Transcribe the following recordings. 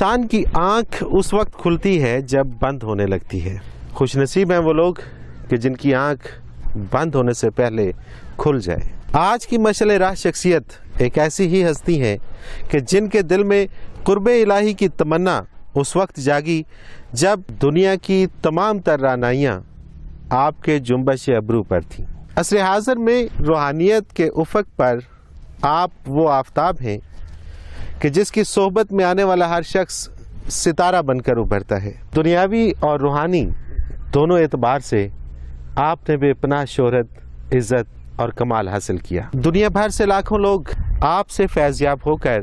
انسان کی آنکھ اس وقت کھلتی ہے جب بند ہونے لگتی ہے۔ خوش نصیب ہیں وہ لوگ کہ جن کی آنکھ بند ہونے سے پہلے کھل جائے۔ آج کی مشعل راہ شخصیت ایک ایسی ہی ہستی ہے کہ جن کے دل میں قرب الہی کی تمنا اس وقت جاگی جب دنیا کی تمام تر رعنائیاں آپ کے جنبش ابرو پر تھیں۔ عصر حاضر میں روحانیت کے افق پر آپ وہ آفتاب ہیں کہ جس کی صحبت میں آنے والا ہر شخص ستارہ بن کر ابھرتا ہے۔ دنیاوی اور روحانی دونوں اعتبار سے آپ نے بے پناہ شہرت، عزت اور کمال حاصل کیا۔ دنیا بھر سے لاکھوں لوگ آپ سے فیض یاب ہو کر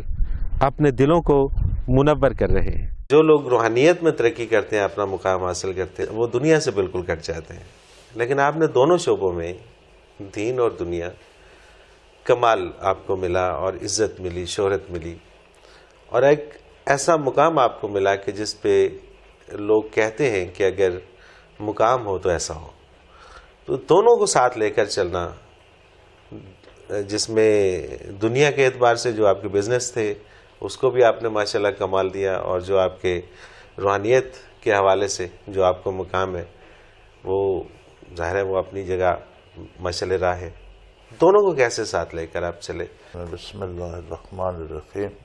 اپنے دلوں کو منور کر رہے ہیں۔ جو لوگ روحانیت میں ترقی کرتے ہیں، اپنا مقام حاصل کرتے ہیں، وہ دنیا سے بالکل کٹ جاتے ہیں، لیکن آپ نے دونوں شعبوں میں، دین اور دنیا، کمال آپ کو ملا اور عزت ملی، شہرت ملی، اور ایک ایسا مقام آپ کو ملا کہ جس پہ لوگ کہتے ہیں کہ اگر مقام ہو تو ایسا ہو۔ تو دونوں کو ساتھ لے کر چلنا، جس میں دنیا کے اعتبار سے جو آپ کے بزنس تھے اس کو بھی آپ نے ماشاءاللہ کمال دیا، اور جو آپ کے روحانیت کے حوالے سے جو آپ کو مقام ہے وہ ظاہر ہے وہ اپنی جگہ مشعل راہ ہے۔ دونوں کو کیسے ساتھ لے کر آپ چلے؟ بسم اللہ الرحمن الرحیم۔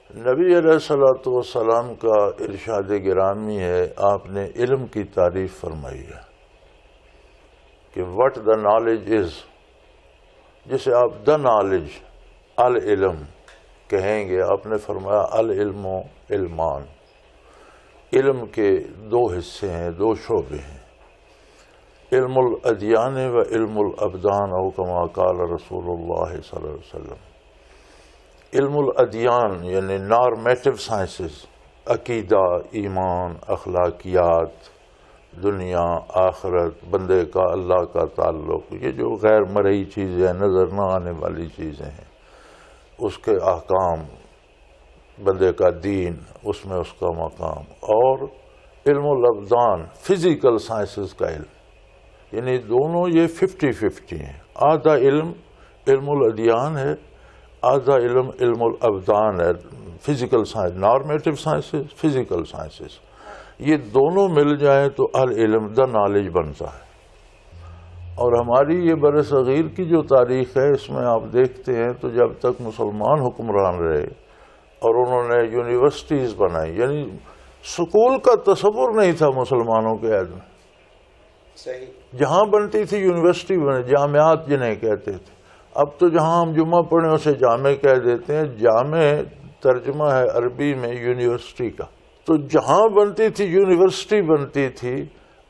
نبی علیہ الصلوۃ والسلام کا ارشاد گرامی ہے، آپ نے علم کی تعریف فرمائی ہے کہ وٹ دا نالج از، جسے آپ دا نالج، العلم کہیں گے، آپ نے فرمایا العلم و علمان، علم کے دو حصے ہیں، دو شعبے ہیں، علم الادیان و علم الابدان، او کما قال رسول اللہ صلی اللہ علیہ وسلم۔ علم الادیان یعنی نارمیٹو سائنسز، عقیدہ، ایمان، اخلاقیات، دنیا، آخرت، بندے کا اللہ کا تعلق، یہ جو غیر مرئی چیزیں، نظر نہ آنے والی چیزیں ہیں، اس کے احکام، بندے کا دین، اس میں اس کا مقام، اور علم الابدان، فزیکل سائنسز کا علم، یعنی دونوں یہ 50-50 ہیں۔ آدھا علم علم الادیان ہے، آدھا علم علم الابدان ہے، physical science, normative sciences, physical sciences, یہ دونوں مل جائیں تو العلم، دا نالج بنتا ہے۔ اور ہماری یہ بر صغیر کی جو تاریخ ہے، اس میں آپ دیکھتے ہیں تو جب تک مسلمان حکمران رہے اور انہوں نے یونیورسٹیز بنائی، یعنی سکول کا تصور نہیں تھا مسلمانوں کے عہد میں، جہاں بنتی تھی یونیورسٹی بنے، جامعات جنہیں کہتے تھے۔ اب تو جہاں ہم جمعہ پڑھیں اسے جامع کہہ دیتے ہیں، جامع ترجمہ ہے عربی میں یونیورسٹی کا۔ تو جہاں بنتی تھی یونیورسٹی بنتی تھی،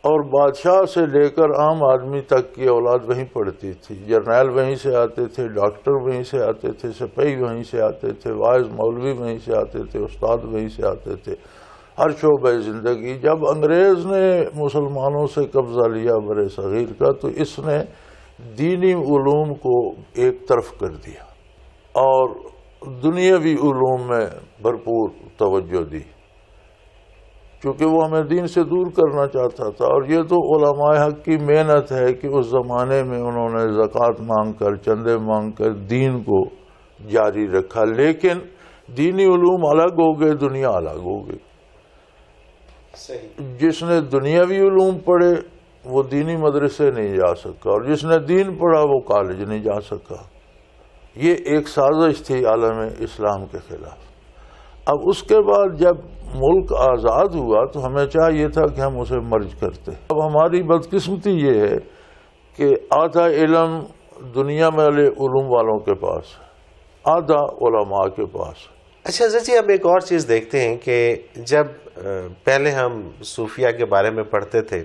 اور بادشاہ سے لے کر عام آدمی تک کی اولاد وہیں پڑھتی تھی، جرنیل وہیں سے آتے تھے، ڈاکٹر وہیں سے آتے تھے، سپاہی وہیں سے آتے تھے، واعظ مولوی وہیں سے آتے تھے، استاد وہیں سے آتے تھے، ہر شعبہ زندگی۔ جب انگریز نے مسلمانوں سے قبضہ لیا بر صغیر کا، تو اس نے دینی علوم کو ایک طرف کر دیا اور دنیاوی علوم میں بھرپور توجہ دی، چونکہ وہ ہمیں دین سے دور کرنا چاہتا تھا۔ اور یہ تو علماء حق کی محنت ہے کہ اس زمانے میں انہوں نے زکوٰۃ مانگ کر، چندے مانگ کر دین کو جاری رکھا، لیکن دینی علوم الگ ہو گئے، دنیا الگ ہو گئی۔ جس نے دنیاوی علوم پڑھے وہ دینی مدرسے نہیں جا سکا، اور جس نے دین پڑھا وہ کالج نہیں جا سکا۔ یہ ایک سازش تھی عالم اسلام کے خلاف۔ اب اس کے بعد جب ملک آزاد ہوا تو ہمیں چاہیے تھا کہ ہم اسے مرج کرتے۔ اب ہماری بدقسمتی یہ ہے کہ آدھا علم دنیا میں علوم والوں کے پاس، آدھا علماء کے پاس۔ اچھا حضرت جی، اب ایک اور چیز دیکھتے ہیں کہ جب پہلے ہم صوفیہ کے بارے میں پڑھتے تھے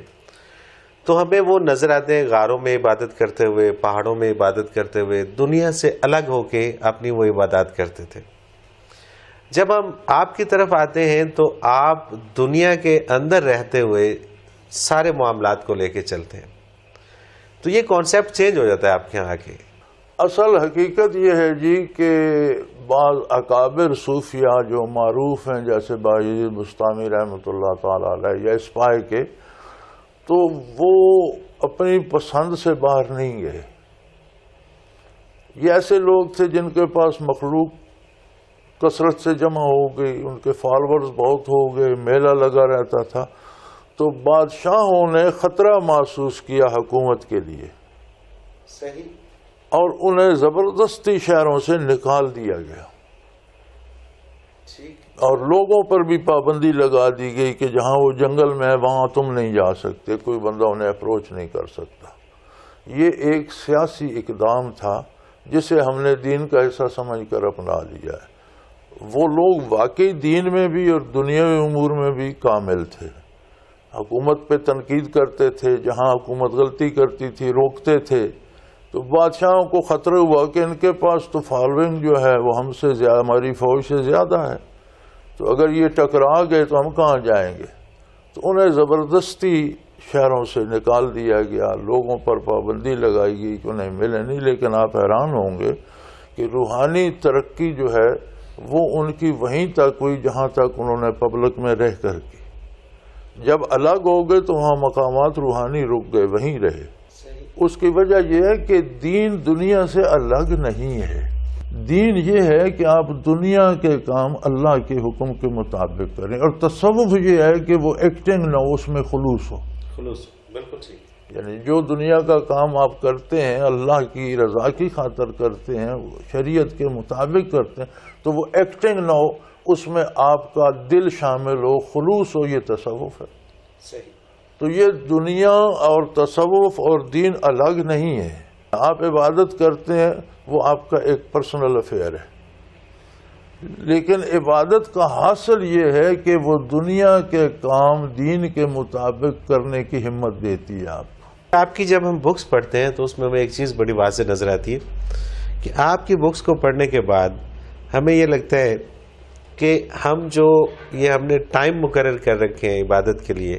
تو ہمیں وہ نظر آتے ہیں غاروں میں عبادت کرتے ہوئے، پہاڑوں میں عبادت کرتے ہوئے، دنیا سے الگ ہو کے اپنی وہ عبادات کرتے تھے۔ جب ہم آپ کی طرف آتے ہیں تو آپ دنیا کے اندر رہتے ہوئے سارے معاملات کو لے کے چلتے ہیں، تو یہ کانسیپٹ چینج ہو جاتا ہے آپ کے یہاں آ کے۔ اصل حقیقت یہ ہے جی کہ بعض اکابر صوفیہ جو معروف ہیں، جیسے باجی بستامی رحمۃ اللہ تعالی علیہ یا اسپاہی کے، تو وہ اپنی پسند سے باہر نہیں گئے۔ یہ ایسے لوگ تھے جن کے پاس مخلوق کثرت سے جمع ہو گئی، ان کے فالورز بہت ہو گئے، میلہ لگا رہتا تھا، تو بادشاہوں نے خطرہ محسوس کیا حکومت کے لیے، اور انہیں زبردستی شہروں سے نکال دیا گیا، اور لوگوں پر بھی پابندی لگا دی گئی کہ جہاں وہ جنگل میں ہے وہاں تم نہیں جا سکتے، کوئی بندہ انہیں اپروچ نہیں کر سکتا۔ یہ ایک سیاسی اقدام تھا جسے ہم نے دین کا حصہ سمجھ کر اپنا لیا ہے۔ وہ لوگ واقعی دین میں بھی اور دنیاوی امور میں بھی کامل تھے، حکومت پہ تنقید کرتے تھے، جہاں حکومت غلطی کرتی تھی روکتے تھے، تو بادشاہوں کو خطرہ ہوا کہ ان کے پاس تو فالوئنگ جو ہے وہ ہم سے زیادہ، ہماری فوج سے زیادہ ہے، تو اگر یہ ٹکرا گئے تو ہم کہاں جائیں گے، تو انہیں زبردستی شہروں سے نکال دیا گیا، لوگوں پر پابندی لگائی گئی کہ انہیں ملے نہیں۔ لیکن آپ حیران ہوں گے کہ روحانی ترقی جو ہے وہ ان کی وہیں تک ہوئی جہاں تک انہوں نے پبلک میں رہ کر کی۔ جب الگ ہو گئے تو وہاں مقامات روحانی رک گئے، وہیں رہے۔ اس کی وجہ یہ ہے کہ دین دنیا سے الگ نہیں ہے، دین یہ ہے کہ آپ دنیا کے کام اللہ کے حکم کے مطابق کریں، اور تصوف یہ ہے کہ وہ ایکٹنگ نہ ہو، اس میں خلوص ہو۔ بالکل ٹھیک۔ یعنی جو دنیا کا کام آپ کرتے ہیں اللہ کی رضا کی خاطر کرتے ہیں، شریعت کے مطابق کرتے ہیں، تو وہ ایکٹنگ نہ ہو، اس میں آپ کا دل شامل ہو، خلوص ہو، یہ تصوف ہے۔ صحیح۔ تو یہ دنیا اور تصوف اور دین الگ نہیں ہے۔ آپ عبادت کرتے ہیں وہ آپ کا ایک پرسنل افیئر ہے، لیکن عبادت کا حاصل یہ ہے کہ وہ دنیا کے کام دین کے مطابق کرنے کی ہمت دیتی ہے آپ کو۔ آپ کی جب ہم بکس پڑھتے ہیں تو اس میں ہمیں ایک چیز بڑی واضح نظر آتی ہے کہ آپ کی بکس کو پڑھنے کے بعد ہمیں یہ لگتا ہے کہ ہم نے ٹائم مقرر کر رکھے ہیں عبادت کے لیے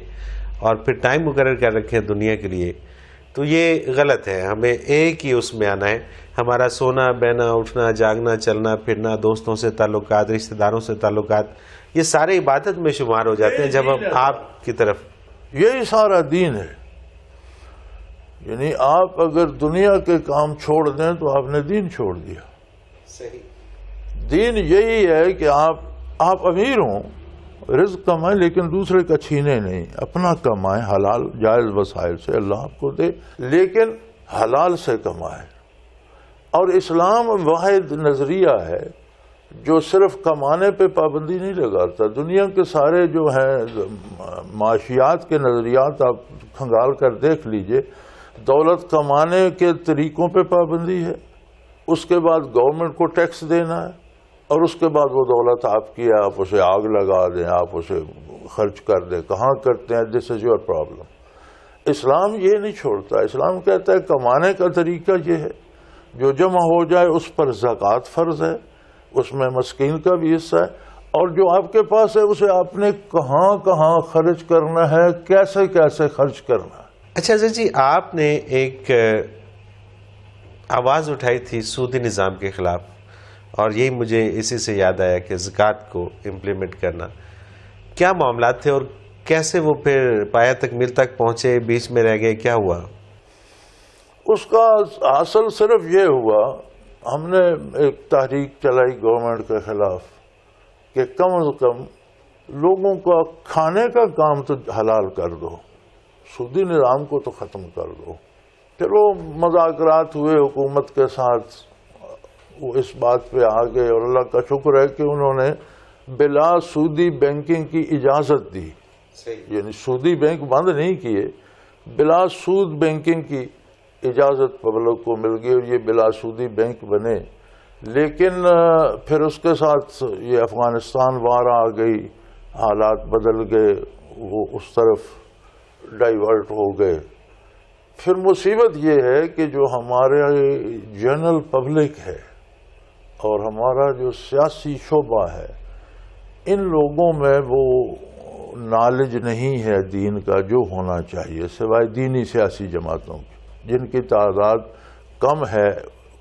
اور پھر ٹائم مقرر کر رکھے ہیں دنیا کے لیے، تو یہ غلط ہے۔ ہمیں ایک ہی اس میں آنا ہے، ہمارا سونا بہنا اٹھنا جاگنا چلنا پھرنا، دوستوں سے تعلقات، رشتہ داروں سے تعلقات، یہ سارے عبادت میں شمار ہو جاتے ہیں جب ہم آپ کی طرف۔ یہی سارا دین ہے، یعنی آپ اگر دنیا کے کام چھوڑ دیں تو آپ نے دین چھوڑ دیا۔ صحیح۔ دین یہی ہے کہ آپ امیر ہوں، رزق کمائیں لیکن دوسرے کا چھینے نہیں، اپنا کمائیں حلال جائز وسائل سے، اللہ آپ کو دے، لیکن حلال سے کمائیں۔ اور اسلام واحد نظریہ ہے جو صرف کمانے پہ پابندی نہیں لگاتا۔ دنیا کے سارے جو ہیں معاشیات کے نظریات آپ کھنگال کر دیکھ لیجئے، دولت کمانے کے طریقوں پہ پابندی ہے، اس کے بعد گورنمنٹ کو ٹیکس دینا ہے، اور اس کے بعد وہ دولت آپ کی ہے، آپ اسے آگ لگا دیں، آپ اسے خرچ کر دیں، کہاں کرتے ہیں، دس از یور پرابلم۔ اسلام یہ نہیں چھوڑتا، اسلام کہتا ہے کمانے کا طریقہ یہ ہے، جو جمع ہو جائے اس پر زکوٰۃ فرض ہے، اس میں مسکین کا بھی حصہ ہے، اور جو آپ کے پاس ہے اسے آپ نے کہاں کہاں خرچ کرنا ہے، کیسے کیسے خرچ کرنا ہے۔ اچھا جی، آپ نے ایک آواز اٹھائی تھی سودی نظام کے خلاف، اور یہی مجھے اسی سے یاد آیا کہ زکوٰۃ کو امپلیمنٹ کرنا، کیا معاملات تھے اور کیسے وہ پھر پایہ تکمیل تک پہنچے، بیچ میں رہ گئے، کیا ہوا؟ اس کا حاصل صرف یہ ہوا، ہم نے ایک تحریک چلائی گورنمنٹ کے خلاف کہ کم از کم لوگوں کا کھانے کا کام تو حلال کر دو، سودی نظام کو تو ختم کر دو۔ پھر وہ مذاکرات ہوئے حکومت کے ساتھ، وہ اس بات پہ آ گئے، اور اللہ کا شکر ہے کہ انہوں نے بلا سودی بینکنگ کی اجازت دی، یعنی سودی بینک بند نہیں کیے، بلا سود بینکنگ کی اجازت پبلک کو مل گئی، اور یہ بلا سودی بینک بنے۔ لیکن پھر اس کے ساتھ یہ افغانستان وار آ گئی، حالات بدل گئے، وہ اس طرف ڈائیورٹ ہو گئے۔ پھر مصیبت یہ ہے کہ جو ہمارے جنرل پبلک ہے اور ہمارا جو سیاسی شعبہ ہے، ان لوگوں میں وہ نالج نہیں ہے دین کا جو ہونا چاہیے، سوائے دینی سیاسی جماعتوں کی جن کی تعداد کم ہے،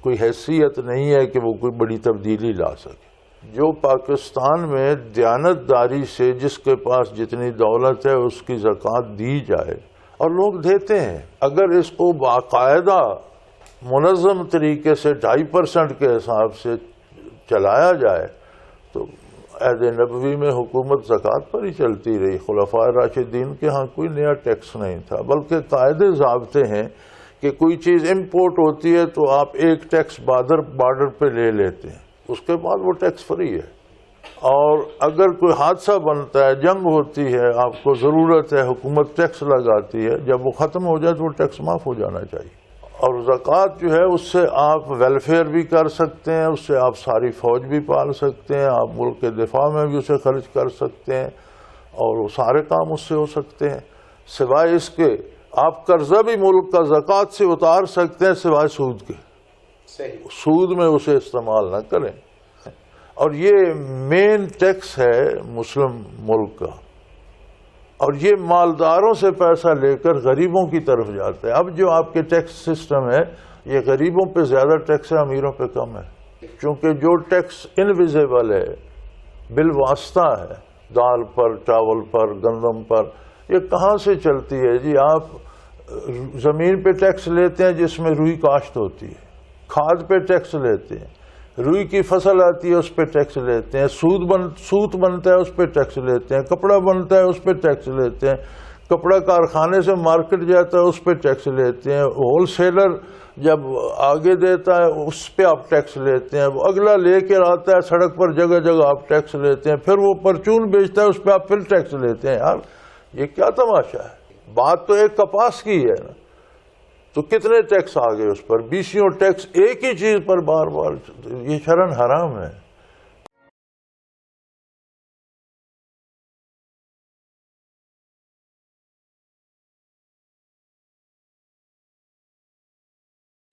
کوئی حیثیت نہیں ہے کہ وہ کوئی بڑی تبدیلی لا سکے۔ جو پاکستان میں دیانتداری سے جس کے پاس جتنی دولت ہے اس کی زکوٰۃ دی جائے، اور لوگ دیتے ہیں، اگر اس کو باقاعدہ منظم طریقے سے 2.5% کے حساب سے چلایا جائے تو عہد نبوی میں حکومت زکوٰۃ پر ہی چلتی رہی. خلفائے راشدین کے ہاں کوئی نیا ٹیکس نہیں تھا، بلکہ قاعدے ضابطے ہیں کہ کوئی چیز امپورٹ ہوتی ہے تو آپ ایک ٹیکس بارڈر پہ لے لیتے ہیں، اس کے بعد وہ ٹیکس فری ہے. اور اگر کوئی حادثہ بنتا ہے، جنگ ہوتی ہے، آپ کو ضرورت ہے، حکومت ٹیکس لگاتی ہے، جب وہ ختم ہو جائے تو وہ ٹیکس معاف ہو جانا چاہیے. اور زکوٰۃ جو ہے اس سے آپ ویلفیئر بھی کر سکتے ہیں، اس سے آپ ساری فوج بھی پال سکتے ہیں، آپ ملک کے دفاع میں بھی اسے خرچ کر سکتے ہیں، اور وہ سارے کام اس سے ہو سکتے ہیں. سوائے اس کے آپ قرضہ بھی ملک کا زکوٰۃ سے اتار سکتے ہیں، سوائے سود کے. سود میں اسے استعمال نہ کریں. اور یہ مین ٹیکس ہے مسلم ملک کا، اور یہ مالداروں سے پیسہ لے کر غریبوں کی طرف جاتا ہے. اب جو آپ کے ٹیکس سسٹم ہے یہ غریبوں پہ زیادہ ٹیکس ہے، امیروں پہ کم ہے. کیونکہ جو ٹیکس انویزیبل ہے، بالواسطہ ہے، دال پر، چاول پر، گندم پر، یہ کہاں سے چلتی ہے جی؟ آپ زمین پہ ٹیکس لیتے ہیں جس میں روئی کاشت ہوتی ہے، کھاد پہ ٹیکس لیتے ہیں، روئی کی فصل آتی ہے اس پہ ٹیکس لیتے ہیں، سوت بنتا ہے اس پہ ٹیکس لیتے ہیں، کپڑا بنتا ہے اس پہ ٹیکس لیتے ہیں، کپڑا کارخانے سے مارکیٹ جاتا ہے اس پہ ٹیکس لیتے ہیں، ہول سیلر جب آگے دیتا ہے اس پہ آپ ٹیکس لیتے ہیں، وہ اگلا لے کے آتا ہے سڑک پر، جگہ جگہ آپ ٹیکس لیتے ہیں، پھر وہ پرچون بیچتا ہے اس پہ آپ پھر ٹیکس لیتے ہیں. یار یہ کیا تماشا ہے؟ بات تو ایک کپاس کی ہے نا، تو کتنے ٹیکس آ گئے اس پر، 20 ٹیکس ایک ہی چیز پر بار بار. یہ شرعاً حرام ہے.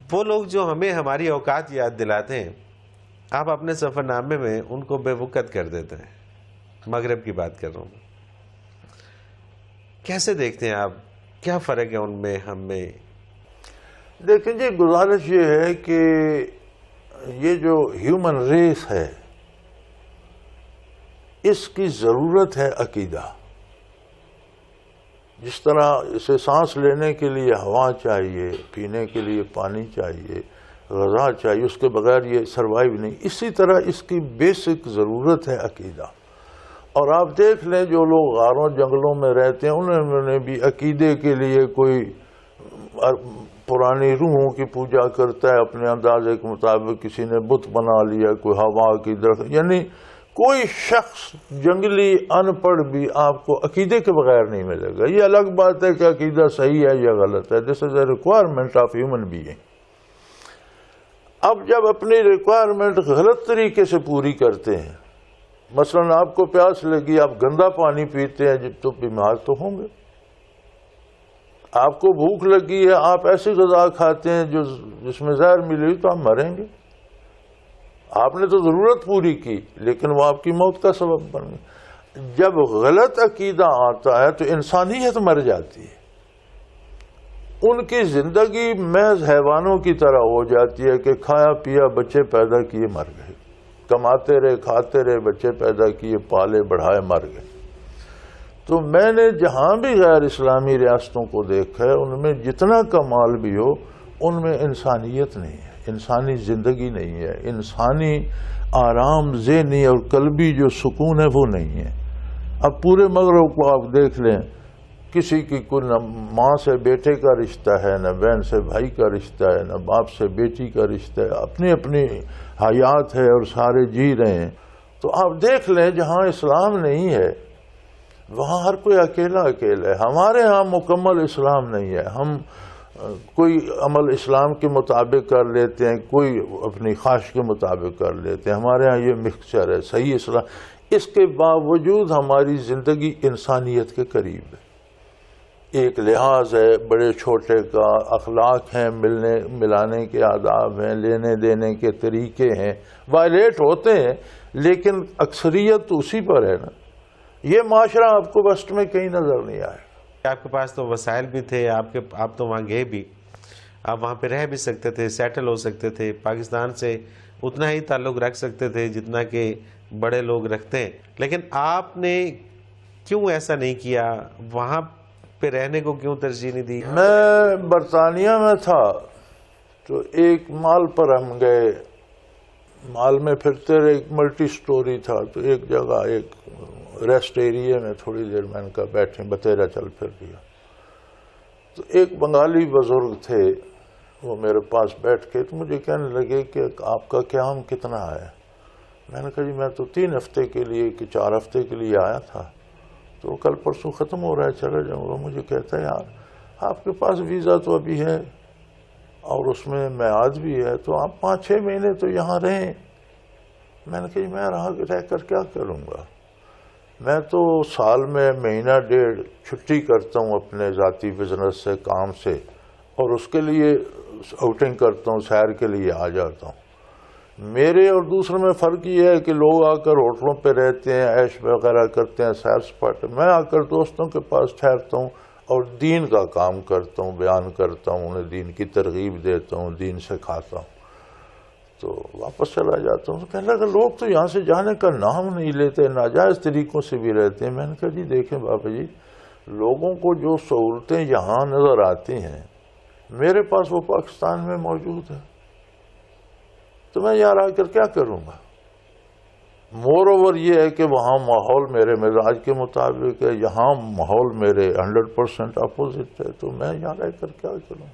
وہ لوگ جو ہمیں ہماری اوقات یاد دلاتے ہیں، آپ اپنے سفر نامے میں ان کو بے وقت کر دیتے ہیں. مغرب کی بات کر رہا ہوں. کیسے دیکھتے ہیں آپ؟ کیا فرق ہے ان میں ہم میں؟ دیکھیں جی، گزارش یہ ہے کہ یہ جو ہیومن ریس ہے اس کی ضرورت ہے عقیدہ. جس طرح اسے سانس لینے کے لیے ہوا چاہیے، پینے کے لیے پانی چاہیے، غذا چاہیے، اس کے بغیر یہ سروائیو نہیں، اسی طرح اس کی بیسک ضرورت ہے عقیدہ. اور آپ دیکھ لیں جو لوگ غاروں جنگلوں میں رہتے ہیں انہوں نے بھی عقیدے کے لیے کوئی پرانی روحوں کی پوجا کرتا ہے اپنے اندازے کے مطابق، کسی نے بت بنا لیا، کوئی ہوا کی درخت. یعنی کوئی شخص جنگلی ان پڑھ بھی آپ کو عقیدے کے بغیر نہیں ملے گا. یہ الگ بات ہے کہ عقیدہ صحیح ہے یا غلط ہے. This is a requirement of human being. اب جب اپنی ریکوائرمنٹ غلط طریقے سے پوری کرتے ہیں، مثلا آپ کو پیاس لگی، آپ گندا پانی پیتے ہیں تو بیمار تو ہوں گے. آپ کو بھوک لگی ہے، آپ ایسی غذا کھاتے ہیں جس میں زہر ملی تو آپ مریں گے. آپ نے تو ضرورت پوری کی لیکن وہ آپ کی موت کا سبب بن گئی. جب غلط عقیدہ آتا ہے تو انسانیت مر جاتی ہے. ان کی زندگی محض حیوانوں کی طرح ہو جاتی ہے کہ کھایا پیا، بچے پیدا کیے، مر گئے، کماتے رہے، کھاتے رہے، بچے پیدا کیے، پالے بڑھائے، مر گئے. تو میں نے جہاں بھی غیر اسلامی ریاستوں کو دیکھا ہے ان میں جتنا کمال بھی ہو ان میں انسانیت نہیں ہے، انسانی زندگی نہیں ہے، انسانی آرام ذہنی اور قلبی جو سکون ہے وہ نہیں ہے. اب پورے مغرب کو آپ دیکھ لیں، کسی کی کوئی نہ ماں سے بیٹے کا رشتہ ہے، نہ بہن سے بھائی کا رشتہ ہے، نہ باپ سے بیٹی کا رشتہ ہے، اپنی اپنی حیات ہے اور سارے جی رہے ہیں. تو آپ دیکھ لیں جہاں اسلام نہیں ہے وہاں ہر کوئی اکیلا اکیلا ہے. ہمارے ہاں مکمل اسلام نہیں ہے. ہم کوئی عمل اسلام کے مطابق کر لیتے ہیں، کوئی اپنی خواہش کے مطابق کر لیتے ہیں. ہمارے ہاں یہ مکسچر ہے صحیح اسلام. اس کے باوجود ہماری زندگی انسانیت کے قریب ہے. ایک لحاظ ہے بڑے چھوٹے کا، اخلاق ہیں، ملانے کے آداب ہیں، لینے دینے کے طریقے ہیں، وائلیٹ ہوتے ہیں لیکن اکثریت تو اسی پر ہے نا. یہ معاشرہ آپ کو وسط میں کہیں نظر نہیں آئے. آپ کے پاس تو وسائل بھی تھے، آپ تو وہاں گئے بھی، آپ وہاں پہ رہ بھی سکتے تھے، سیٹل ہو سکتے تھے، پاکستان سے اتنا ہی تعلق رکھ سکتے تھے جتنا کہ بڑے لوگ رکھتے ہیں. لیکن آپ نے کیوں ایسا نہیں کیا؟ وہاں پہ رہنے کو کیوں ترجیح نہیں دی؟ میں برطانیہ میں تھا تو ایک مال پر ہم گئے مال میں پھرتے رہے، ایک ملٹی سٹوری تھا، تو ایک جگہ ایک ریسٹ ایریے میں تھوڑی دیر میں نے کہا بیٹھیں، بتیرا چل پھر لیا. تو ایک بنگالی بزرگ تھے، وہ میرے پاس بیٹھ کے تو مجھے کہنے لگے کہ آپ کا قیام کتنا ہے؟ میں نے کہا جی میں تو 3 ہفتے کے لیے کہ 4 ہفتے کے لیے آیا تھا، تو کل پرسوں ختم ہو رہا ہے، چلا جاؤں گا. مجھے کہتا ہے یار آپ کے پاس ویزا تو ابھی ہے اور اس میں میعاد بھی ہے، تو آپ 5-6 مہینے تو یہاں رہیں. میں نے کہا جی میں رہ کر کیا کروں گا؟ میں تو سال میں 1.5 مہینہ چھٹی کرتا ہوں اپنے ذاتی بزنس سے، کام سے، اور اس کے لیے آؤٹنگ کرتا ہوں، سیر کے لیے آ جاتا ہوں. میرے اور دوسرے میں فرق یہ ہے کہ لوگ آ کر ہوٹلوں پہ رہتے ہیں، عیش وغیرہ کرتے ہیں، سیر سپاٹے. میں آ کر دوستوں کے پاس ٹھہرتا ہوں اور دین کا کام کرتا ہوں، بیان کرتا ہوں، انہیں دین کی ترغیب دیتا ہوں، دین سکھاتا ہوں. تو واپس چلا جاتا ہوں. تو کہنے لگا لوگ تو یہاں سے جانے کا نام نہیں لیتے، ناجائز طریقوں سے بھی رہتے ہیں. میں نے کہا جی دیکھیں بابا جی، لوگوں کو جو سہولتیں یہاں نظر آتی ہیں میرے پاس وہ پاکستان میں موجود ہے، تو میں یہاں آ کر کیا کروں گا؟ مور اوور یہ ہے کہ وہاں ماحول میرے مزاج کے مطابق ہے، یہاں ماحول میرے 100% اپوزٹ ہے، تو میں یہاں رہ کر کیا کروں؟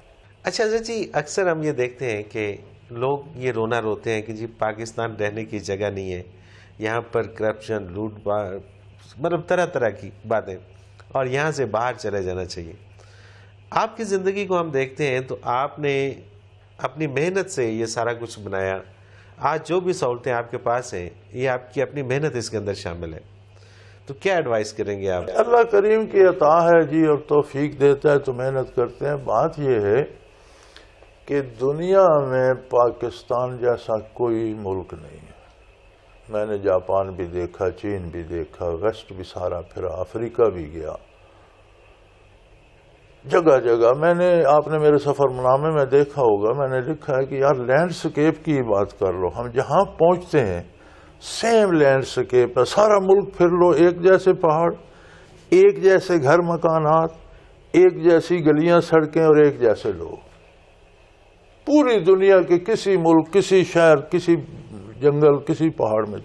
اچھا جی، اکثر ہم یہ دیکھتے ہیں کہ لوگ یہ رونا روتے ہیں کہ جی پاکستان رہنے کی جگہ نہیں ہے، یہاں پر کرپشن، لوٹ پاٹ، مطلب طرح طرح کی باتیں، اور یہاں سے باہر چلے جانا چاہیے. آپ کی زندگی کو ہم دیکھتے ہیں تو آپ نے اپنی محنت سے یہ سارا کچھ بنایا. آج جو بھی سہولتیں آپ کے پاس ہیں یہ آپ کی اپنی محنت اس کے اندر شامل ہے. تو کیا ایڈوائز کریں گے آپ؟ اللہ کریم کی عطا ہے جی، اور توفیق دیتا ہے تو محنت کرتے ہیں. بات یہ ہے کہ دنیا میں پاکستان جیسا کوئی ملک نہیں ہے. میں نے جاپان بھی دیکھا، چین بھی دیکھا، ویسٹ بھی سارا پھرا، افریقہ بھی گیا، جگہ جگہ. آپ نے میرے سفر نامے میں دیکھا ہوگا، میں نے لکھا ہے کہ یار لینڈ سکیپ کی بات کر لو. ہم جہاں پہنچتے ہیں سیم لینڈ سکیپ ہے، سارا ملک پھر لو، ایک جیسے پہاڑ، ایک جیسے گھر مکانات، ایک جیسی گلیاں سڑکیں اور ایک جیسے لوگ. پوری دنیا کے کسی ملک، کسی شہر، کسی جنگل، کسی پہاڑ میں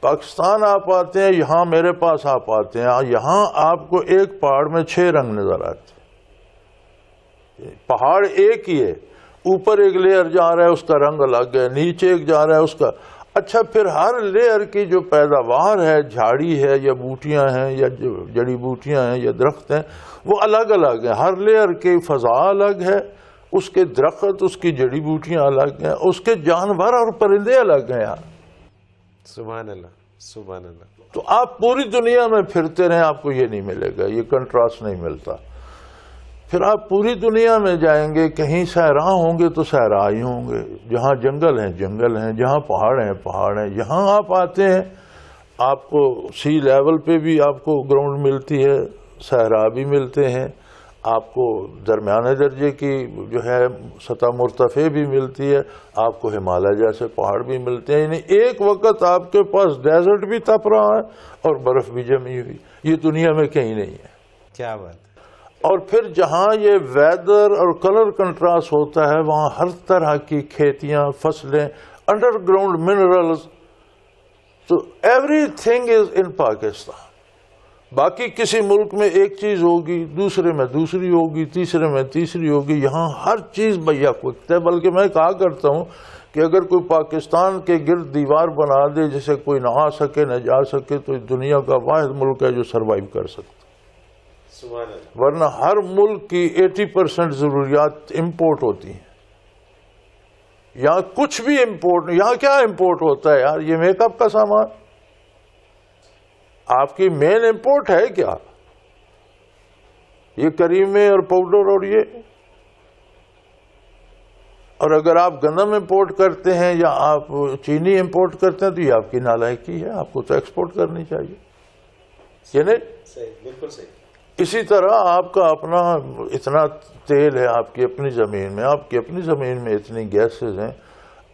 پاکستان آپ آتے ہیں، یہاں میرے پاس آپ آتے ہیں، یہاں آپ کو ایک پہاڑ میں 6 رنگ نظر آتے ہیں. پہاڑ ایک ہی ہے، اوپر ایک لیئر جا رہا ہے اس کا رنگ الگ ہے، نیچے ایک جا رہا ہے اس کا. اچھا پھر ہر لیئر کی جو پیداوار ہے، جھاڑی ہے یا بوٹیاں ہیں یا جڑی بوٹیاں ہیں یا درخت ہیں، وہ الگ الگ ہیں. ہر لیئر کی فضا الگ ہے، اس کے درخت، اس کی جڑی بوٹیاں الگ ہیں، اس کے جانور اور پرندے الگ ہیں. یار سبحان اللہ، سبحان اللہ. تو آپ پوری دنیا میں پھرتے رہیں، آپ کو یہ نہیں ملے گا، یہ کنٹراسٹ نہیں ملتا. پھر آپ پوری دنیا میں جائیں گے، کہیں صحرا ہوں گے تو صحرا ہی ہوں گے، جہاں جنگل ہیں جنگل ہیں، جہاں پہاڑ ہیں پہاڑ ہیں. یہاں آپ آتے ہیں، آپ کو سی لیول پہ بھی آپ کو گراؤنڈ ملتی ہے، صحرا بھی ملتے ہیں، آپ کو درمیانے درجے کی جو ہے سطح مرتفع بھی ملتی ہے، آپ کو ہمالیہ جیسے پہاڑ بھی ملتے ہیں. یعنی ایک وقت آپ کے پاس ڈیزرٹ بھی تپ رہا ہے اور برف بھی جمی ہوئی. یہ دنیا میں کہیں نہیں ہے. کیا بات ہے. اور پھر جہاں یہ ویدر اور کلر کنٹراسٹ ہوتا ہے، وہاں ہر طرح کی کھیتیاں، فصلیں، انڈر گراؤنڈ منرلز، تو ایوری تھنگ از ان پاکستان. باقی کسی ملک میں ایک چیز ہوگی، دوسرے میں دوسری ہوگی، تیسرے میں تیسری ہوگی. یہاں ہر چیز بیک وقت ہے. بلکہ میں کہا کرتا ہوں کہ اگر کوئی پاکستان کے گرد دیوار بنا دے جسے کوئی نہ آ سکے نہ جا سکے، تو دنیا کا واحد ملک ہے جو سروائیو کر سکتا. ورنہ ہر ملک کی 80% ضروریات امپورٹ ہوتی ہیں. یہاں کچھ بھی امپورٹ نہیں. یہاں کیا امپورٹ ہوتا ہے یار؟ یہ میک اپ کا سامان آپ کی مین امپورٹ ہے کیا؟ یہ کریمے اور پاؤڈر اور یہ. اور اگر آپ گندم امپورٹ کرتے ہیں یا آپ چینی امپورٹ کرتے ہیں تو یہ آپ کی نالائکی ہے، آپ کو تو ایکسپورٹ کرنی چاہیے. یہ نہیں؟ صحیح، بالکل صحیح. اسی طرح آپ کا اپنا اتنا تیل ہے آپ کی اپنی زمین میں، آپ کی اپنی زمین میں اتنی گیسز ہیں،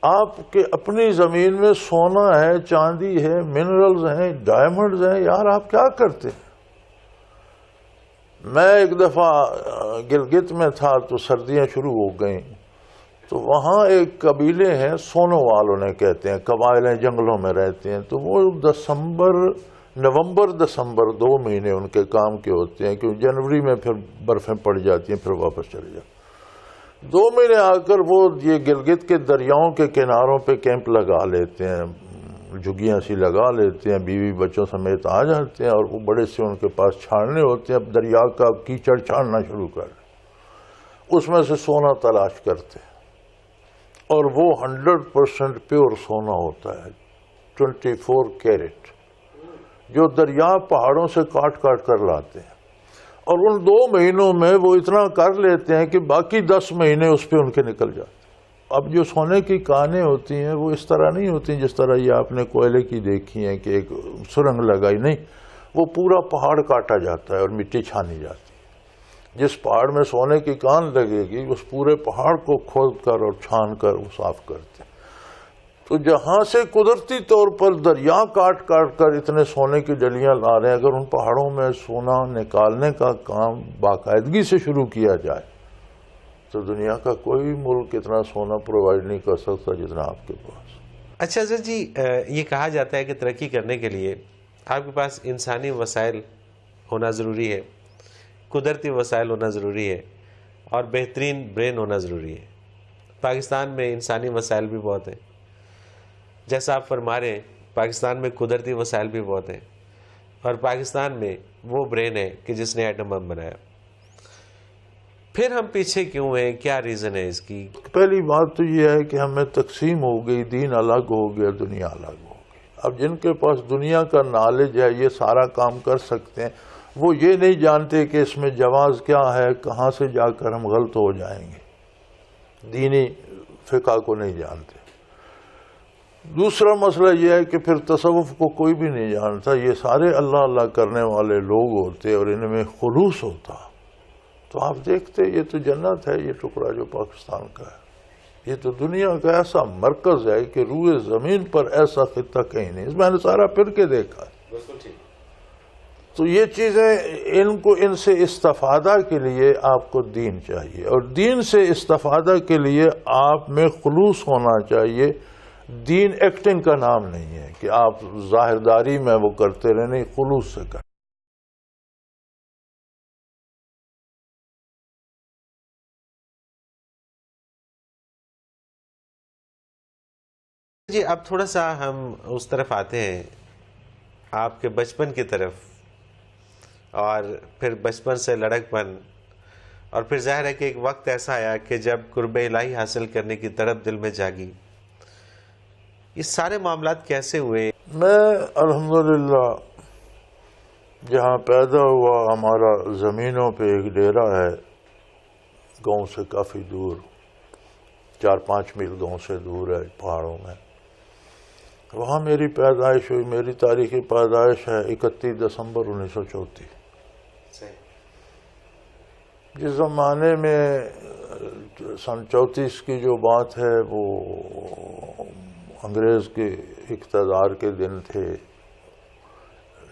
آپ کے اپنی زمین میں سونا ہے، چاندی ہے، منرلز ہیں، ڈائمنڈز ہیں. یار آپ کیا کرتے ہیں؟ میں ایک دفعہ گلگت میں تھا تو سردیاں شروع ہو گئیں، تو وہاں ایک قبیلے ہیں سونو وال انہیں کہتے ہیں، قبائل ہیں جنگلوں میں رہتے ہیں، تو وہ نومبر دسمبر 2 مہینے ان کے کام کے ہوتے ہیں، کیونکہ جنوری میں پھر برفیں پڑ جاتی ہیں، پھر واپس چلے جاتے ہیں۔ 2 مہینے آ کر وہ یہ گلگت کے دریاؤں کے کناروں پہ کیمپ لگا لیتے ہیں، جھگیاں سی لگا لیتے ہیں، بیوی بچوں سمیت آ جاتے ہیں، اور وہ بڑے سے ان کے پاس چھاڑنے ہوتے ہیں، اب دریا کا کیچڑ چھاڑنا شروع کر دیں، اس میں سے سونا تلاش کرتے ہیں، اور وہ 100% پیور سونا ہوتا ہے، 24 کیرٹ، جو دریا پہاڑوں سے کاٹ کاٹ کر لاتے ہیں، اور ان 2 مہینوں میں وہ اتنا کر لیتے ہیں کہ باقی 10 مہینے اس پہ ان کے نکل جاتے ہیں۔ اب جو سونے کی کانیں ہوتی ہیں وہ اس طرح نہیں ہوتی جس طرح یہ آپ نے کوئلے کی دیکھی ہیں کہ ایک سرنگ لگائی، نہیں، وہ پورا پہاڑ کاٹا جاتا ہے اور مٹی چھانی جاتی ہے۔ جس پہاڑ میں سونے کی کان لگے گی اس پورے پہاڑ کو کھود کر اور چھان کر وہ صاف کرتے ہیں۔ تو جہاں سے قدرتی طور پر دریا کاٹ کاٹ کر اتنے سونے کی ڈلیاں لا رہے ہیں، اگر ان پہاڑوں میں سونا نکالنے کا کام باقاعدگی سے شروع کیا جائے تو دنیا کا کوئی ملک اتنا سونا پرووائڈ نہیں کر سکتا جتنا آپ کے پاس۔ اچھا حضرت جی، یہ کہا جاتا ہے کہ ترقی کرنے کے لیے آپ کے پاس انسانی وسائل ہونا ضروری ہے، قدرتی وسائل ہونا ضروری ہے، اور بہترین برین ہونا ضروری ہے۔ پاکستان میں انسانی وسائل بھی بہت ہیں، جیسا آپ فرما رہے ہیں، پاکستان میں قدرتی وسائل بھی بہت ہیں، اور پاکستان میں وہ برین ہے کہ جس نے ایٹم بم بنایا۔ پھر ہم پیچھے کیوں ہیں؟ کیا ریزن ہے اس کی؟ پہلی بات تو یہ ہے کہ ہمیں تقسیم ہو گئی، دین الگ ہو گیا، دنیا الگ ہو گئی۔ اب جن کے پاس دنیا کا نالج ہے، یہ سارا کام کر سکتے ہیں، وہ یہ نہیں جانتے کہ اس میں جواز کیا ہے، کہاں سے جا کر ہم غلط ہو جائیں گے، دینی فقہ کو نہیں جانتے۔ دوسرا مسئلہ یہ ہے کہ پھر تصوف کو کوئی بھی نہیں جانتا، یہ سارے اللہ اللہ کرنے والے لوگ ہوتے اور ان میں خلوص ہوتا تو آپ دیکھتے یہ تو جنت ہے، یہ ٹکڑا جو پاکستان کا ہے، یہ تو دنیا کا ایسا مرکز ہے کہ روئے زمین پر ایسا خطہ کہیں نہیں، اس میں نے سارا پھر کے دیکھا ہے۔ تو یہ چیزیں ان سے استفادہ کے لیے آپ کو دین چاہیے، اور دین سے استفادہ کے لیے آپ میں خلوص ہونا چاہیے۔ دین ایکٹنگ کا نام نہیں ہے کہ آپ ظاہرداری میں وہ کرتے رہے، نہیں، خلوص سے کریں۔ جی اب تھوڑا سا ہم اس طرف آتے ہیں، آپ کے بچپن کی طرف، اور پھر بچپن سے لڑک پن، اور پھر ظاہر ہے کہ ایک وقت ایسا آیا کہ جب قرب الہی حاصل کرنے کی طرف دل میں جاگی۔ یہ سارے معاملات کیسے ہوئے؟ میں الحمدللہ جہاں پیدا ہوا، ہمارا زمینوں پہ ایک ڈیرا ہے، گاؤں سے کافی دور، 4-5 میل گاؤں سے دور ہے، پہاڑوں میں۔ وہاں میری پیدائش ہوئی، میری تاریخی پیدائش ہے 31 دسمبر 1934۔ جس زمانے میں سن 34 کی جو بات ہے وہ انگریز کے اقتدار کے دن تھے،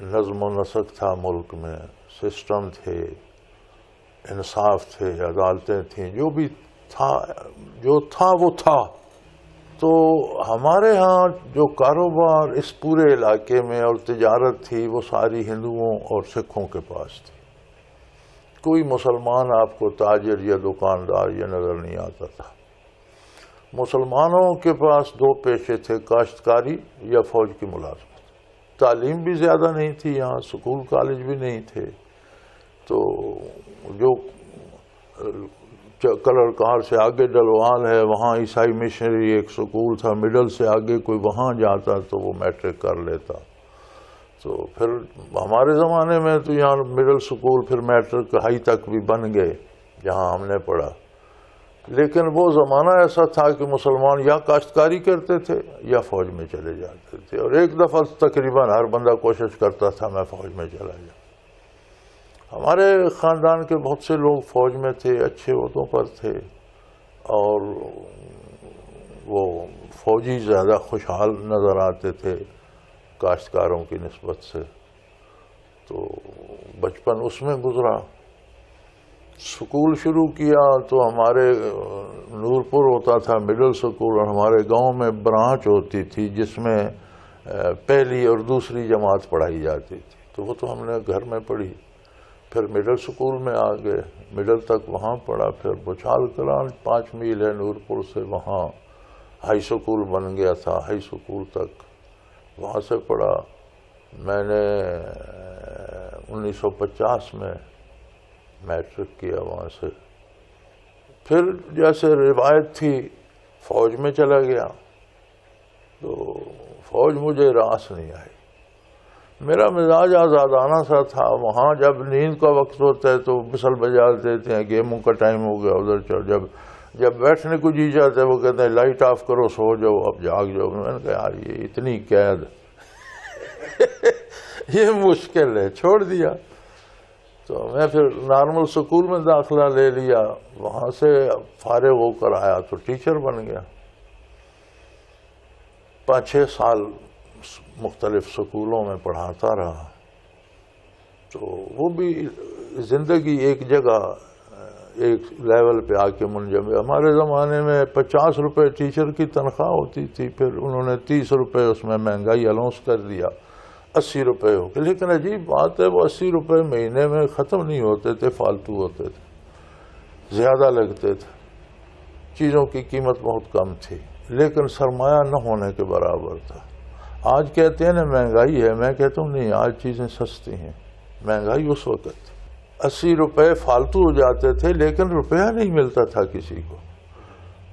نظم و نسق تھا ملک میں، سسٹم تھے، انصاف تھے، عدالتیں تھیں، جو بھی تھا، جو تھا وہ تھا۔ تو ہمارے ہاں جو کاروبار اس پورے علاقے میں اور تجارت تھی وہ ساری ہندوؤں اور سکھوں کے پاس تھی۔ کوئی مسلمان آپ کو تاجر یا دکاندار یہ نظر نہیں آتا تھا۔ مسلمانوں کے پاس 2 پیشے تھے، کاشتکاری یا فوج کی ملازمت۔ تعلیم بھی زیادہ نہیں تھی یہاں، سکول کالج بھی نہیں تھے، تو جو کلر کار سے آگے ڈلوان ہے وہاں عیسائی مشنری ایک سکول تھا، مڈل سے آگے کوئی وہاں جاتا تو وہ میٹرک کر لیتا۔ تو پھر ہمارے زمانے میں تو یہاں مڈل سکول پھر میٹرک ہائی تک بھی بن گئے جہاں ہم نے پڑھا۔ لیکن وہ زمانہ ایسا تھا کہ مسلمان یا کاشتکاری کرتے تھے یا فوج میں چلے جاتے تھے، اور ایک دفعہ تقریباً ہر بندہ کوشش کرتا تھا میں فوج میں چلا جاؤں۔ ہمارے خاندان کے بہت سے لوگ فوج میں تھے، اچھے عہدوں پر تھے، اور وہ فوجی زیادہ خوشحال نظر آتے تھے کاشتکاروں کی نسبت سے۔ تو بچپن اس میں گزرا، سکول شروع کیا تو ہمارے نورپور ہوتا تھا مڈل سکول، اور ہمارے گاؤں میں برانچ ہوتی تھی جس میں پہلی اور دوسری جماعت پڑھائی جاتی تھی، تو وہ تو ہم نے گھر میں پڑھی۔ پھر مڈل سکول میں آ گئے، مڈل تک وہاں پڑھا، پھر بچھال کلان 5 میل ہے نورپور سے، وہاں ہائی سکول بن گیا تھا، ہائی سکول تک وہاں سے پڑھا۔ میں نے 1950 میں میٹرک کیا وہاں سے۔ پھر جیسے روایت تھی فوج میں چلا گیا، تو فوج مجھے راس نہیں آئی، میرا مزاج آزادانہ سا تھا۔ وہاں جب نیند کا وقت ہوتا ہے تو بسل بجا دیتے ہیں، گیموں کا ٹائم ہو گیا ادھر چل، جب بیٹھنے کو جی جاتا ہے وہ کہتے ہیں لائٹ آف کرو، سو جاؤ، اب جاگ جاؤ۔ میں نے کہا یار یہ اتنی قید یہ مشکل ہے، چھوڑ دیا۔ تو میں پھر نارمل سکول میں داخلہ لے لیا، وہاں سے فارغ ہو کر آیا تو ٹیچر بن گیا۔ 5-6 سال مختلف سکولوں میں پڑھاتا رہا، تو وہ بھی زندگی ایک جگہ ایک لیول پہ آ کے منجمد۔ ہمارے زمانے میں 50 روپے ٹیچر کی تنخواہ ہوتی تھی، پھر انہوں نے 30 روپے اس میں مہنگائی الاؤنس کر دیا، 80 روپے ہو گئے۔ لیکن عجیب بات ہے وہ 80 روپے مہینے میں ختم نہیں ہوتے تھے، فالتو ہوتے تھے، زیادہ لگتے تھے، چیزوں کی قیمت بہت کم تھی، لیکن سرمایہ نہ ہونے کے برابر تھا۔ آج کہتے ہیں نا مہنگائی ہے، میں کہتا ہوں نہیں، آج چیزیں سستی ہیں، مہنگائی اس وقت 80 روپے فالتو ہو جاتے تھے، لیکن روپیہ نہیں ملتا تھا کسی کو،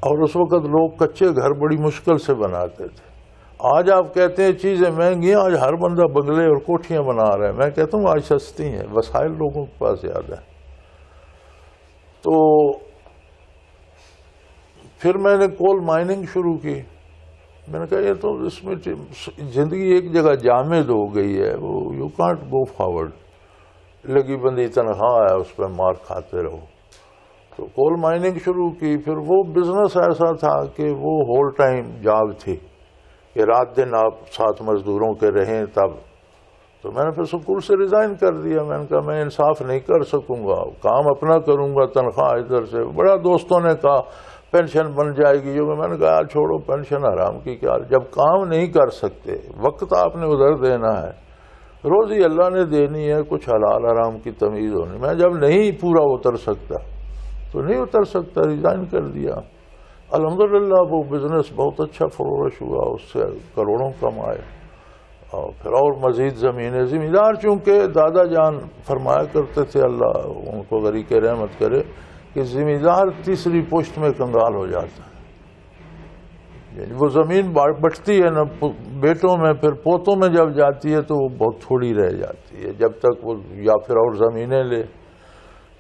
اور اس وقت لوگ کچے گھر بڑی مشکل سے بناتے تھے۔ آج آپ کہتے ہیں چیزیں مہنگی ہیں، آج ہر بندہ بنگلے اور کوٹھیاں بنا رہا ہے، میں کہتا ہوں آج سستی ہیں، وسائل لوگوں کے پاس زیادہ ہیں۔ تو پھر میں نے کول مائننگ شروع کی۔ میں نے کہا یہ تو اس میں زندگی ایک جگہ جامد ہو گئی ہے، وہ یو کانٹ گو فارورڈ، لگی بندی تنخواہ ہے اس پہ مار کھاتے رہو۔ تو کول مائننگ شروع کی۔ پھر وہ بزنس ایسا تھا کہ وہ ہول ٹائم جاب تھی کہ رات دن آپ 7 مزدوروں کے رہیں تب۔ تو میں نے پھر سکول سے ریزائن کر دیا، میں نے کہا میں انصاف نہیں کر سکوں گا، کام اپنا کروں گا، تنخواہ ادھر سے۔ بڑا دوستوں نے کہا پینشن بن جائے گی، جو میں نے کہا چھوڑو پینشن حرام کی کیا، جب کام نہیں کر سکتے وقت آپ نے ادھر دینا ہے، روزی اللہ نے دینی ہے، کچھ حلال حرام کی تمیز ہونی۔ میں جب نہیں پورا اتر سکتا تو نہیں اتر سکتا، ریزائن کر دیا۔ الحمدللہ وہ بزنس بہت اچھا فلورش ہوا، اس سے کروڑوں کمائے، اور پھر اور مزید زمیندار چونکہ دادا جان فرمایا کرتے تھے، اللہ ان کو غریق رحمت کرے، کہ زمیندار تیسری پشت میں کنگال ہو جاتا ہے، یعنی وہ زمین بٹتی ہے نا بیٹوں میں، پھر پوتوں میں جب جاتی ہے تو وہ بہت تھوڑی رہ جاتی ہے، جب تک وہ یا پھر اور زمینیں لے۔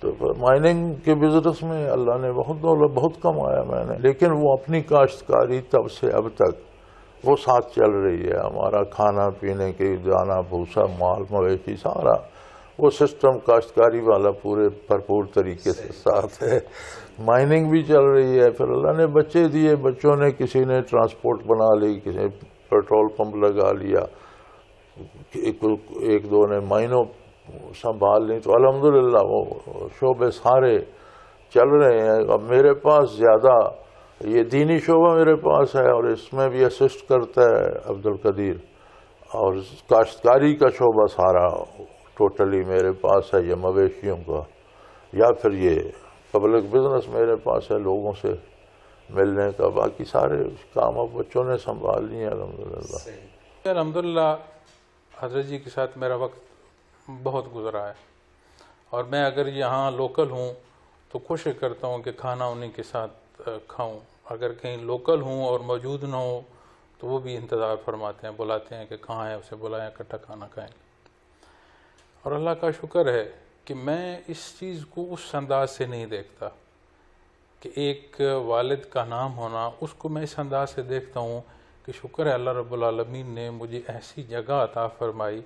تو مائننگ کے بزنس میں اللہ نے بہت دولت بہت کمایا میں نے، لیکن وہ اپنی کاشتکاری تب سے اب تک وہ ساتھ چل رہی ہے، ہمارا کھانا پینے کی دانا بھوسا مال مویشی سارا وہ سسٹم کاشتکاری والا پورے بھرپور طریقے سے ساتھ ہے۔ مائننگ بھی چل رہی ہے، پھر اللہ نے بچے دیے، بچوں نے کسی نے ٹرانسپورٹ بنا لی، کسی نے پیٹرول پمپ لگا لیا، ایک دو نے مائنوں سنبھال لی، تو الحمدللہ وہ شعبے سارے چل رہے ہیں۔ اب میرے پاس زیادہ یہ دینی شعبہ میرے پاس ہے، اور اس میں بھی اسسٹ کرتا ہے عبدالقدیر، اور کاشتکاری کا شعبہ سارا ٹوٹلی میرے پاس ہے، یہ مویشیوں کا، یا پھر یہ پبلک بزنس میرے پاس ہے لوگوں سے ملنے کا، باقی سارے کام اب بچوں نے سنبھال لیے الحمدللہ۔ الحمدللہ حضرت جی کے ساتھ میرا وقت بہت گزرا ہے، اور میں اگر یہاں لوکل ہوں تو کوشش کرتا ہوں کہ کھانا انہیں کے ساتھ کھاؤں، اگر کہیں لوکل ہوں اور موجود نہ ہو تو وہ بھی انتظار فرماتے ہیں، بلاتے ہیں کہ کہاں ہے، اسے بلائیں اکٹھا کھانا کھائیں۔ اور اللہ کا شکر ہے کہ میں اس چیز کو اس انداز سے نہیں دیکھتا کہ ایک والد کا نام ہونا، اس کو میں اس انداز سے دیکھتا ہوں کہ شکر ہے اللہ رب العالمین نے مجھے ایسی جگہ عطا فرمائی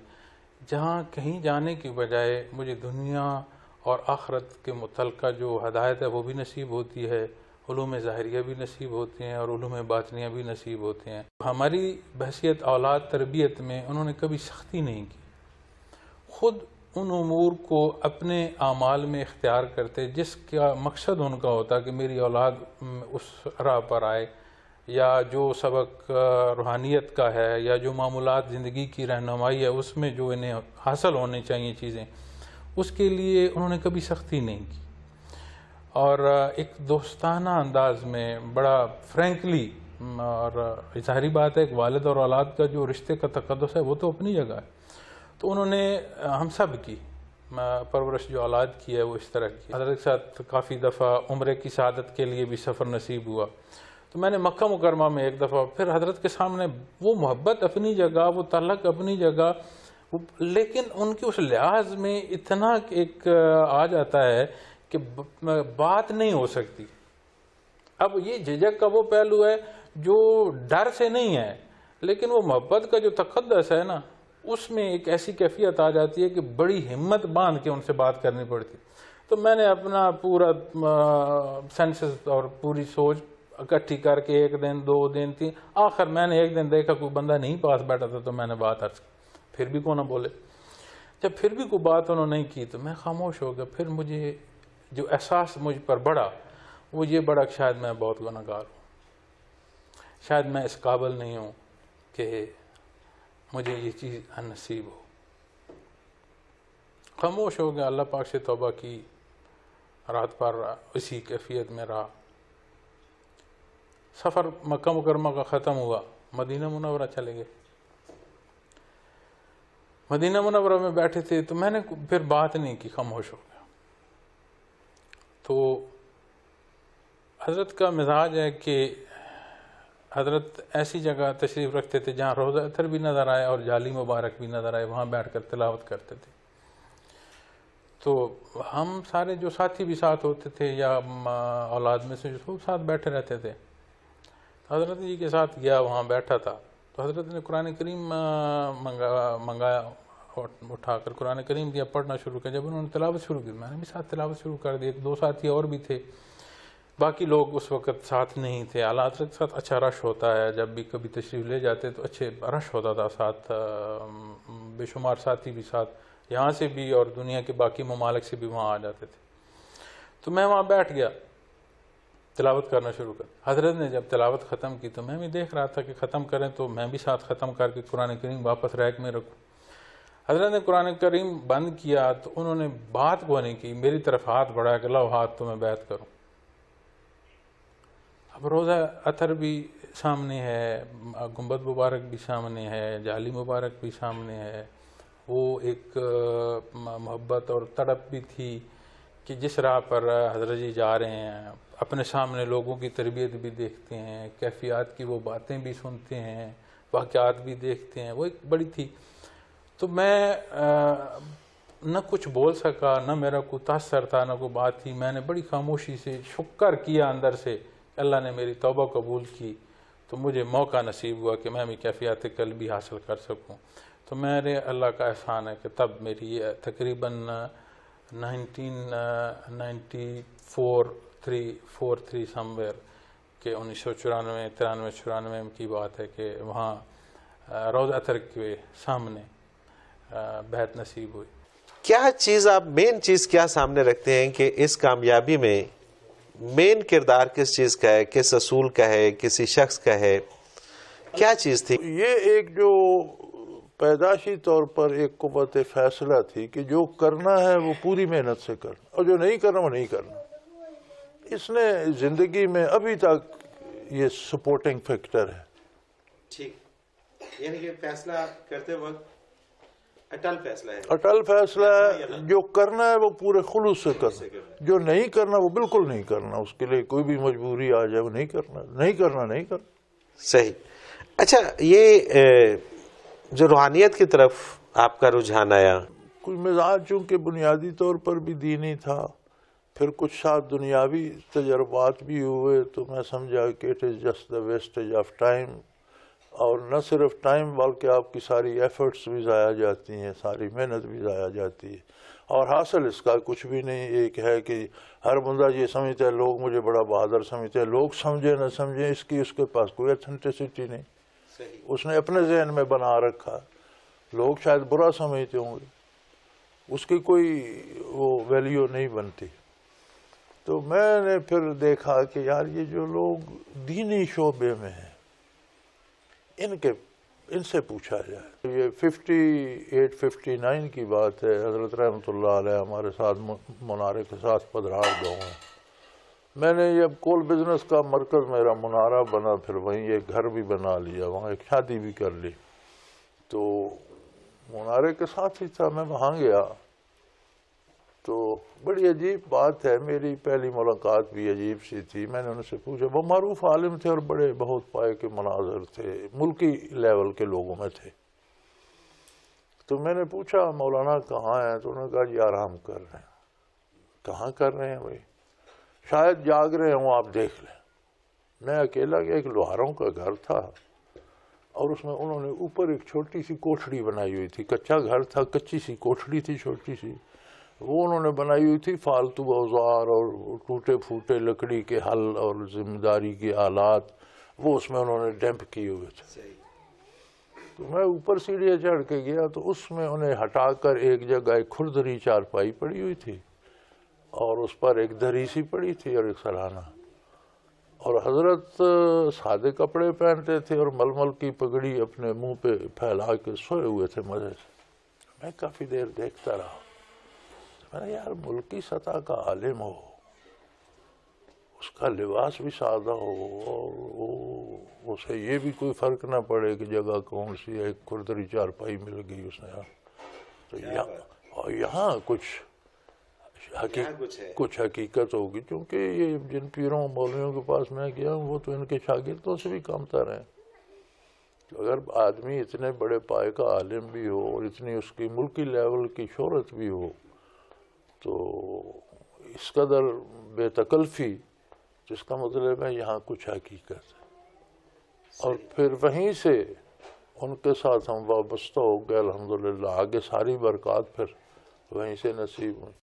جہاں کہیں جانے کی بجائے مجھے دنیا اور آخرت کے متعلقہ جو ہدایت ہے وہ بھی نصیب ہوتی ہے، علوم ظاہریہ بھی نصیب ہوتے ہیں اور علوم باطنیہ بھی نصیب ہوتے ہیں۔ ہماری بحثیت اولاد تربیت میں انہوں نے کبھی سختی نہیں کی، خود ان امور کو اپنے اعمال میں اختیار کرتے جس کا مقصد ان کا ہوتا کہ میری اولاد اس راہ پر آئے، یا جو سبق روحانیت کا ہے یا جو معمولات زندگی کی رہنمائی ہے اس میں جو انہیں حاصل ہونے چاہیے چیزیں، اس کے لیے انہوں نے کبھی سختی نہیں کی، اور ایک دوستانہ انداز میں بڑا فرینکلی، اور ظاہری بات ہے ایک والد اور اولاد کا جو رشتے کا تقدس ہے وہ تو اپنی جگہ ہے، تو انہوں نے ہم سب کی پرورش جو اولاد کی ہے وہ اس طرح کی۔ حضرت کے ساتھ کافی دفعہ عمرے کی سعادت کے لیے بھی سفر نصیب ہوا، تو میں نے مکہ مکرمہ میں ایک دفعہ پھر حضرت کے سامنے وہ محبت اپنی جگہ، وہ تعلق اپنی جگہ، لیکن ان کے اس لحاظ میں اتنا ایک آ جاتا ہے کہ بات نہیں ہو سکتی۔ اب یہ جھجک کا وہ پہلو ہے جو ڈر سے نہیں ہے، لیکن وہ محبت کا جو تقدس ہے نا، اس میں ایک ایسی کیفیت آ جاتی ہے کہ بڑی ہمت باندھ کے ان سے بات کرنی پڑتی۔ تو میں نے اپنا پورا سینسز اور پوری سوچ اکٹھی کر کے 1 دن 2 دن 3، آخر میں نے ایک دن دیکھا کوئی بندہ نہیں پاس بیٹھا تھا، تو میں نے بات عرض کی، پھر بھی کو نہ بولے۔ جب پھر بھی کوئی بات انہوں نے نہیں کی تو میں خاموش ہو گیا۔ پھر مجھے جو احساس مجھ پر بڑھا وہ یہ بڑا کہ شاید میں بہت گنہگار ہوں، شاید میں اس قابل نہیں ہوں کہ مجھے یہ چیز نصیب ہو۔ خاموش ہو گیا، اللہ پاک سے توبہ کی، رات پر اسی کیفیت میں رہا۔ سفر مکہ مکرمہ کا ختم ہوا، مدینہ منورہ چلے گئے۔ مدینہ منورہ میں بیٹھے تھے تو میں نے پھر بات نہیں کی، خاموش ہو گیا۔ تو حضرت کا مزاج ہے کہ حضرت ایسی جگہ تشریف رکھتے تھے جہاں روضہ اطہر بھی نظر آئے اور جالی مبارک بھی نظر آئے، وہاں بیٹھ کر تلاوت کرتے تھے۔ تو ہم سارے جو ساتھی بھی ساتھ ہوتے تھے یا اولاد میں سے جو سب ساتھ بیٹھے رہتے تھے، حضرت جی کے ساتھ گیا، وہاں بیٹھا تھا تو حضرت نے قرآن کریم منگایا، اٹھا کر قرآن کریم دیا، پڑھنا شروع کیا۔ جب انہوں نے تلاوت شروع کی میں نے بھی ساتھ تلاوت شروع کر دی۔ 1-2 ساتھی اور بھی تھے، باقی لوگ اس وقت ساتھ نہیں تھے۔ اعلیٰ حضرت کے ساتھ اچھا رش ہوتا ہے، جب بھی کبھی تشریف لے جاتے تو اچھے رش ہوتا تھا ساتھ، بے شمار ساتھی بھی ساتھ، یہاں سے بھی اور دنیا کے باقی ممالک سے بھی وہاں آ جاتے تھے۔ تو میں وہاں بیٹھ گیا، تلاوت کرنا شروع کر۔ حضرت نے جب تلاوت ختم کی تو میں بھی دیکھ رہا تھا کہ ختم کریں تو میں بھی ساتھ ختم کر کے قرآن کریم واپس ریک میں رکھوں۔ حضرت نے قرآن کریم بند کیا تو انہوں نے بات کو نہیں کی، میری طرف ہاتھ بڑھایا کہ لاؤ ہاتھ تو میں بیعت کروں۔ اب روضہ اطہر بھی سامنے ہے، گنبد مبارک بھی سامنے ہے، جالی مبارک بھی سامنے ہے، وہ ایک محبت اور تڑپ بھی تھی کہ جس راہ پر حضرت جی جا رہے ہیں، اپنے سامنے لوگوں کی تربیت بھی دیکھتے ہیں، کیفیات کی وہ باتیں بھی سنتے ہیں، واقعات بھی دیکھتے ہیں، وہ ایک بڑی تھی۔ تو میں نہ کچھ بول سکا، نہ میرا کوئی تاثر تھا، نہ کوئی بات تھی۔ میں نے بڑی خاموشی سے شکر کیا اندر سے، اللہ نے میری توبہ قبول کی تو مجھے موقع نصیب ہوا کہ میں بھی کیفیات قلبی حاصل کر سکوں۔ تو میرے اللہ کا احسان ہے کہ تب میری تقریباً 1994-3 سمویئر کہ 1994-93 کی بات ہے کہ وہاں روضہ اطہر کے سامنے بیعت نصیب ہوئی۔ کیا چیز آپ مین چیز کیا سامنے رکھتے ہیں کہ اس کامیابی میں مین کردار کس چیز کا ہے، کس اصول کا ہے، کسی شخص کا ہے، کیا چیز تھی؟ یہ ایک جو پیدائشی طور پر ایک قوت فیصلہ تھی کہ جو کرنا ہے وہ پوری محنت سے کرنا، اور جو نہیں کرنا وہ نہیں کرنا۔ اس نے زندگی میں ابھی تک یہ سپورٹنگ فیکٹر ہے۔ ٹھیک، یعنی کہ فیصلہ کرتے وقت اٹل فیصلہ ہے، اٹل فیصلہ ہے، جو کرنا ہے وہ پورے خلوص سے کرنا، جو نہیں کرنا وہ بالکل نہیں کرنا، اس کے لیے کوئی بھی مجبوری آ جائے وہ نہیں کرنا، نہیں کرنا نہیں کرنا۔ صحیح۔ اچھا، یہ جو روحانیت کی طرف آپ کا رجحان آیا، کوئی مزاج چونکہ بنیادی طور پر بھی دینی تھا، پھر کچھ ساتھ دنیاوی تجربات بھی ہوئے، تو میں سمجھا کہ it is just the wastage of time, اور نہ صرف ٹائم بلکہ آپ کی ساری ایفرٹس بھی ضائع جاتی ہیں، ساری محنت بھی ضائع جاتی ہے، اور حاصل اس کا کچھ بھی نہیں۔ ایک ہے کہ ہر بندہ یہ سمجھتا ہے، لوگ مجھے بڑا بہادر سمجھتے ہیں، لوگ سمجھے نہ سمجھیں اس کے پاس کوئی اتھینٹسٹی نہیں، اس نے اپنے ذہن میں بنا رکھا، لوگ شاید برا سمجھتے ہوں گے، اس کی کوئی وہ ویلیو نہیں بنتی. تو میں نے پھر دیکھا کہ یار یہ جو لوگ دینی شعبے میں ہیں ان سے پوچھا جائے. یہ 58-59 کی بات ہے. حضرت رحمۃ اللہ علیہ ہمارے ساتھ منارے کے ساتھ پدرار گاؤں ہیں. میں نے یہ کول بزنس کا مرکز میرا منارہ بنا، پھر وہیں ایک گھر بھی بنا لیا، وہاں ایک شادی بھی کر لی. تو منارے کے ساتھ ہی تھا، میں وہاں گیا تو بڑی عجیب بات ہے، میری پہلی ملاقات بھی عجیب سی تھی. میں نے ان سے پوچھا، وہ معروف عالم تھے اور بڑے بہت پائے کے مناظر تھے، ملکی لیول کے لوگوں میں تھے. تو میں نے پوچھا مولانا کہاں ہیں؟ تو انہوں نے کہا جی آرام کر رہے ہیں. کہاں کر رہے ہیں بھائی؟ شاید جاگ رہے ہوں، آپ دیکھ لیں. میں اکیلا گیا، ایک لوہاروں کا گھر تھا اور اس میں انہوں نے اوپر ایک چھوٹی سی کوٹھڑی بنائی ہوئی تھی. کچا گھر تھا، کچی سی کوٹھڑی تھی چھوٹی سی، وہ انہوں نے بنائی ہوئی تھی. فالتو اوزار اور ٹوٹے پھوٹے لکڑی کے حل اور ذمہ داری کے آلات وہ اس میں انہوں نے ڈمپ کیے ہوئے تھے. تو میں اوپر سیڑھیاں چڑھ کے گیا تو اس میں انہیں ہٹا کر ایک جگہ ایک کھردری چارپائی پڑی ہوئی تھی اور اس پر ایک دری سی پڑی تھی اور ایک سرہانہ. اور حضرت سادے کپڑے پہنتے تھے اور ململ کی پگڑی اپنے منہ پہ پھیلا کے سوئے ہوئے تھے مزے سے. میں کافی دیر دیکھتا رہا. میں نے یار ملکی سطح کا عالم ہو، اس کا لباس بھی سادہ ہو اور اسے یہ بھی کوئی فرق نہ پڑے کہ جگہ کون سی ہے، ایک کھردری چارپائی مل گئی اس نے. تو یہاں کچھ حقیقت ہوگی، کیونکہ یہ جن پیروں مولویوں کے پاس میں گیا ہوں وہ تو ان کے شاگردوں سے بھی کم تر ہیں. اگر آدمی اتنے بڑے پائے کا عالم بھی ہو اور اتنی اس کی ملکی لیول کی شہرت بھی ہو تو اس قدر بے تکلفی، جس کا مطلب ہے یہاں کچھ حقیقت ہے. اور پھر وہیں سے ان کے ساتھ ہم وابستہ ہو گئے الحمدللہ. آگے ساری برکات پھر وہیں سے نصیب ہوئی.